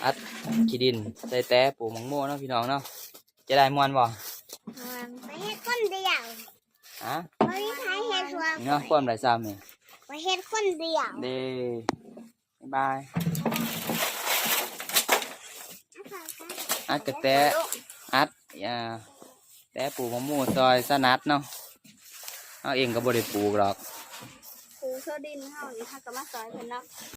อัดขี้ดินใส่แต้ปลูกมังโม่เนาะพี่น้องเนาะจะได้มวนบ่ไปเฮ็ดคนเดียวฮะไปใช้เฮ็ดส่วนนี่เนาะความได้ซ้ำนี่ไปเฮ็ดคนเดียวเด้บ๊ายบายอัดกระแตอัดแต้ปลูกมังโม่ซอยสนัดเนาะเอาเองก็บ่ได้ปลูกหรอกปลูกโซดินเฮานี่ถ้าก็มาซอยเพิ่นเนาะ